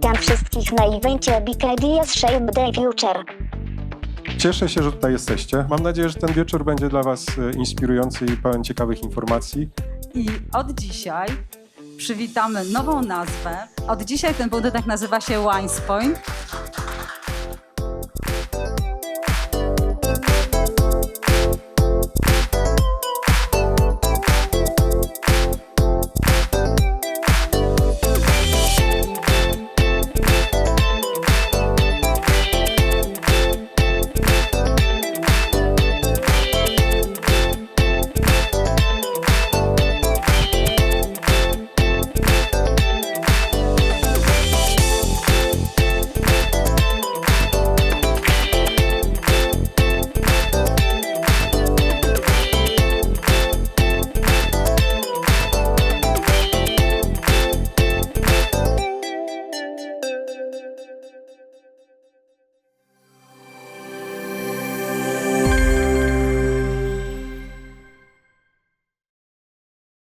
Witam wszystkich na evencie Big Ideas Shape the Future. Cieszę się, że tutaj jesteście. Mam nadzieję, że ten wieczór będzie dla Was inspirujący i pełen ciekawych informacji. I od dzisiaj przywitamy nową nazwę. Od dzisiaj ten budynek nazywa się Wines Point,